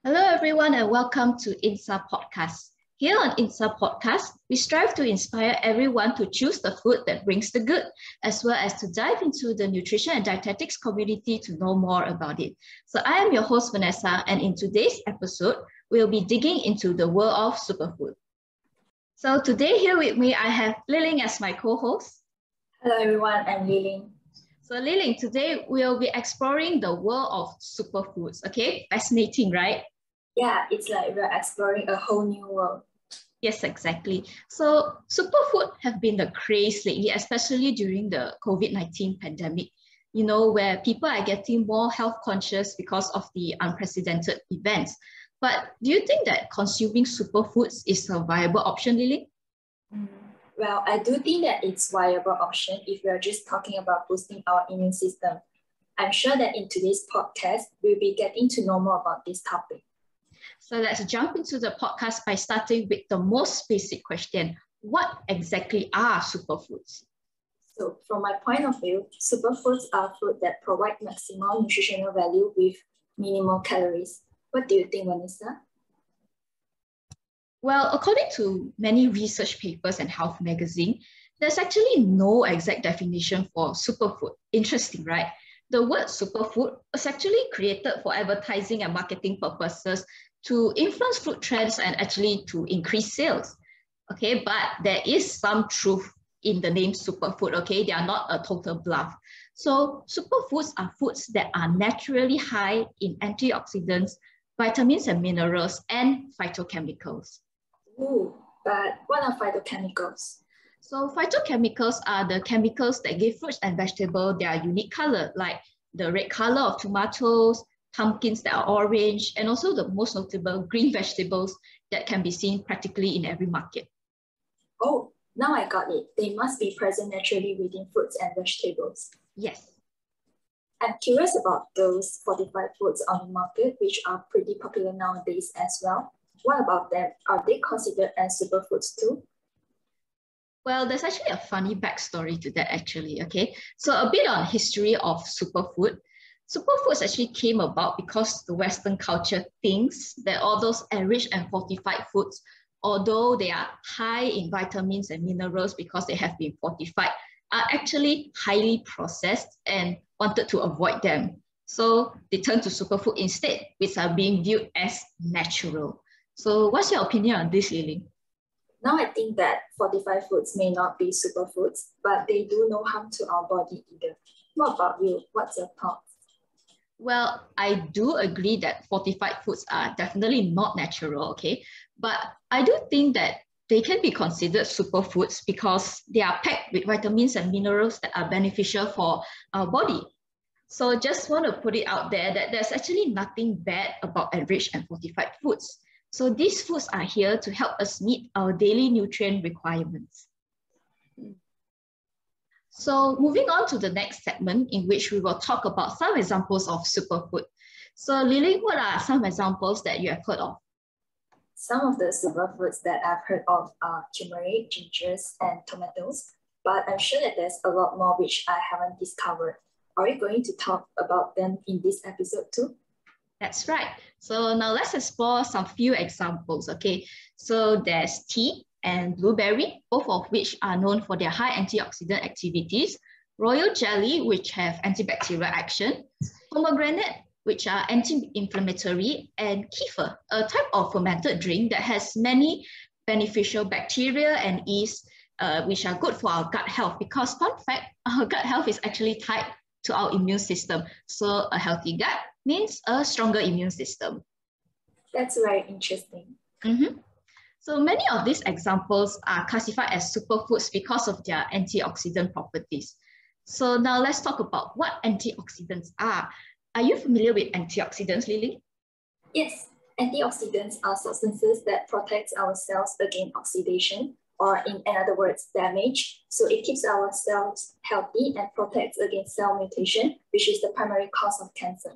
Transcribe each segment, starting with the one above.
Hello, everyone, and welcome to INSA Podcast. Here on INSA Podcast, we strive to inspire everyone to choose the food that brings the good, as well as to dive into the nutrition and dietetics community to know more about it. So I am your host, Vanessa, and in today's episode, we'll be digging into the world of superfood. So today here with me, I have Li Ling as my co-host. Hello everyone, I'm Li Ling. So Li Ling, today we'll be exploring the world of superfoods, okay? Fascinating, right? Yeah, it's like we're exploring a whole new world. Yes, exactly. So superfood have been the craze lately, especially during the COVID-19 pandemic, where people are getting more health conscious because of the unprecedented events. But do you think that consuming superfoods is a viable option, Lily? Well, I do think that it's a viable option if we are just talking about boosting our immune system. I'm sure that in today's podcast, we'll be getting to know more about this topic. So let's jump into the podcast by starting with the most basic question. What exactly are superfoods? So from my point of view, superfoods are food that provide maximal nutritional value with minimal calories. What do you think, Vanessa? Well, according to many research papers and health magazine, there's actually no exact definition for superfood. Interesting, right? The word superfood was actually created for advertising and marketing purposes to influence food trends and actually to increase sales. Okay, but there is some truth in the name superfood, okay? They are not a total bluff. So superfoods are foods that are naturally high in antioxidants, vitamins and minerals, and phytochemicals. Ooh, but what are phytochemicals? So phytochemicals are the chemicals that give fruits and vegetables their unique color, like the red color of tomatoes, pumpkins that are orange, and also the most notable green vegetables that can be seen practically in every market. Oh, now I got it. They must be present naturally within fruits and vegetables. Yes. I'm curious about those fortified foods on the market, which are pretty popular nowadays as well. What about them? Are they considered as superfoods too? Well, there's actually a funny backstory to that actually, okay? So a bit on history of superfood. Superfoods actually came about because the Western culture thinks that all those enriched and fortified foods, although they are high in vitamins and minerals because they have been fortified, are actually highly processed and wanted to avoid them. So they turned to superfood instead, which are being viewed as natural. So what's your opinion on this, Li Ling? Now I think that fortified foods may not be superfoods, but they do no harm to our body either. What about you? What's your thoughts? Well, I do agree that fortified foods are definitely not natural, okay? But I do think that they can be considered superfoods because they are packed with vitamins and minerals that are beneficial for our body. So just want to put it out there that there's actually nothing bad about enriched and fortified foods. So these foods are here to help us meet our daily nutrient requirements. So moving on to the next segment in which we will talk about some examples of superfood. So Li Ling, what are some examples that you have heard of? Some of the superfoods that I've heard of are turmeric, gingers, and tomatoes, but I'm sure that there's a lot more which I haven't discovered. Are you going to talk about them in this episode too? That's right. So now let's explore some few examples, okay? So there's tea and blueberry, both of which are known for their high antioxidant activities, royal jelly, which have antibacterial action, pomegranate, which are anti-inflammatory, and kefir, a type of fermented drink that has many beneficial bacteria and yeast, which are good for our gut health, because fun fact, our gut health is actually tied to our immune system. So a healthy gut means a stronger immune system. That's very interesting. So many of these examples are classified as superfoods because of their antioxidant properties. So now let's talk about what antioxidants are. Are you familiar with antioxidants, Li Ling? Yes, antioxidants are substances that protect our cells against oxidation, or in other words, damage. So it keeps our cells healthy and protects against cell mutation, which is the primary cause of cancer.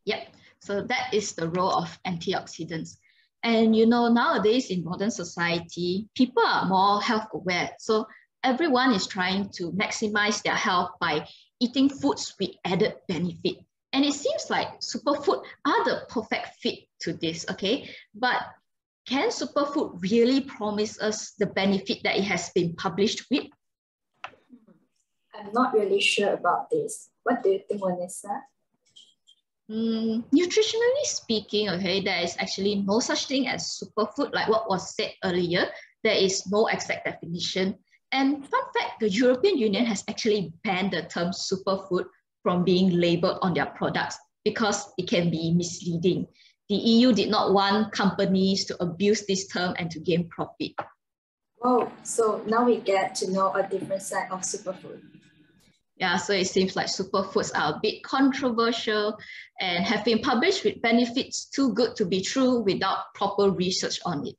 Yep, so that is the role of antioxidants. And nowadays in modern society, people are more health aware. So everyone is trying to maximize their health by eating foods with added benefit. And it seems like superfood are the perfect fit to this, okay? But can superfood really promise us the benefit that it has been published with? I'm not really sure about this. What do you think, Vanessa? Nutritionally speaking, okay, there is actually no such thing as superfood, like what was said earlier. There is no exact definition. And fun fact, the European Union has actually banned the term superfood from being labeled on their products because it can be misleading. The EU did not want companies to abuse this term and to gain profit. Oh, so now we get to know a different side of superfood. Yeah, so it seems like superfoods are a bit controversial and have been published with benefits too good to be true without proper research on it.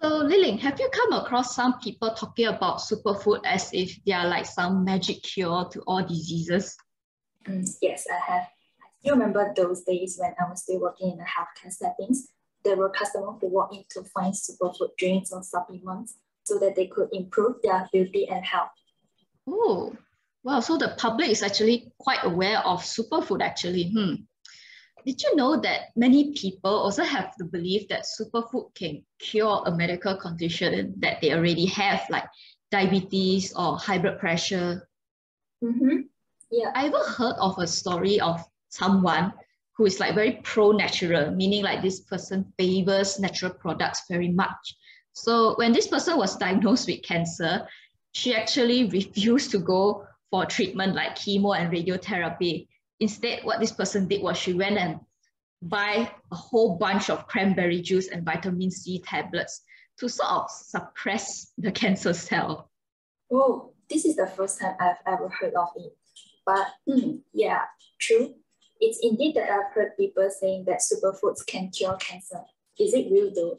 So Li Ling, have you come across some people talking about superfood as if they are like some magic cure to all diseases? Yes, I have. I still remember those days when I was still working in the healthcare settings. There were customers who walked in to find superfood drinks or supplements so that they could improve their beauty and health. Oh, wow. So the public is actually quite aware of superfood actually. Did you know that many people also have the belief that superfood can cure a medical condition that they already have, like diabetes or high blood pressure? Yeah. I ever heard of a story of someone who is like very pro-natural, meaning like this person favors natural products very much. So when this person was diagnosed with cancer, she actually refused to go for treatment like chemo and radiotherapy. Instead, what this person did was she went and buy a whole bunch of cranberry juice and vitamin C tablets to sort of suppress the cancer cell. Oh, this is the first time I've ever heard of it. But yeah, true. It's indeed that I've heard people saying that superfoods can cure cancer. Is it real though?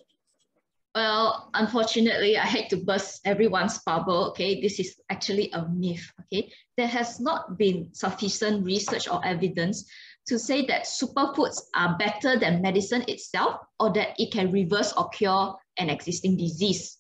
Well, unfortunately, I hate to burst everyone's bubble, okay? This is actually a myth, okay? There has not been sufficient research or evidence to say that superfoods are better than medicine itself or that it can reverse or cure an existing disease.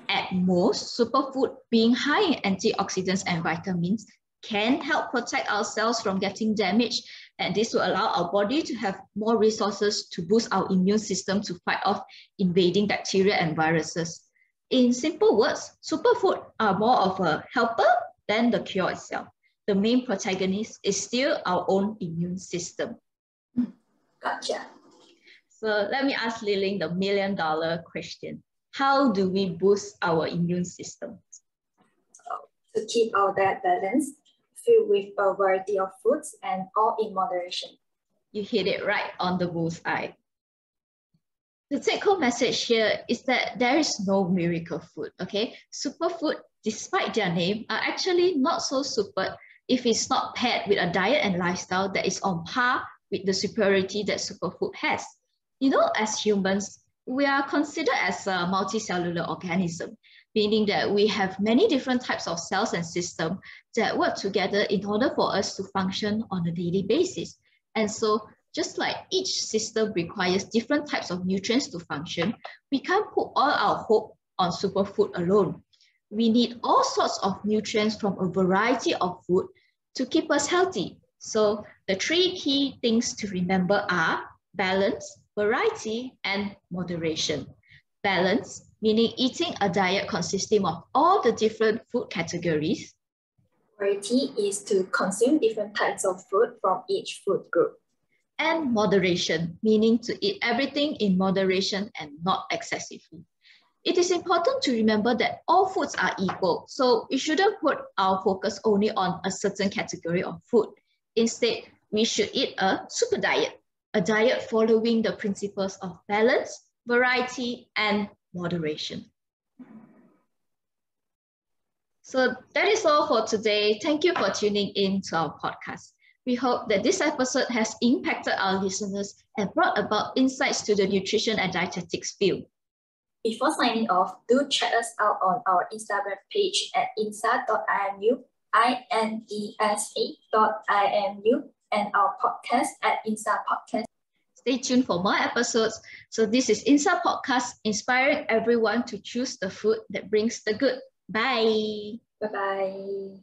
At most, superfood, being high in antioxidants and vitamins, can help protect ourselves from getting damaged, and this will allow our body to have more resources to boost our immune system to fight off invading bacteria and viruses. In simple words, superfood are more of a helper than the cure itself. The main protagonist is still our own immune system. Gotcha. So let me ask Li Ling the million-dollar question. How do we boost our immune system? To keep our diet balanced, filled with a variety of foods and all in moderation. You hit it right on the bullseye. The take-home message here is that there is no miracle food, okay? Superfood, despite their name, are actually not so super if it's not paired with a diet and lifestyle that is on par with the superiority that superfood has. You know, as humans, we are considered as a multicellular organism, meaning that we have many different types of cells and systems that work together in order for us to function on a daily basis. And so just like each system requires different types of nutrients to function, we can't put all our hope on superfood alone. We need all sorts of nutrients from a variety of food to keep us healthy. So the three key things to remember are balance, variety, and moderation. Balance, meaning eating a diet consisting of all the different food categories. Variety is to consume different types of food from each food group. And moderation, meaning to eat everything in moderation and not excessively. It is important to remember that all foods are equal, so we shouldn't put our focus only on a certain category of food. Instead, we should eat a super diet, a diet following the principles of balance, variety, and moderation. So that is all for today. Thank you for tuning in to our podcast. We hope that this episode has impacted our listeners and brought about insights to the nutrition and dietetics field. Before signing off, do check us out on our Instagram page at insa.imu, inesa.imu, and our podcast at Insa Podcast. Stay tuned for more episodes. So this is Insa Podcast, inspiring everyone to choose the food that brings the good. Bye. Bye-bye.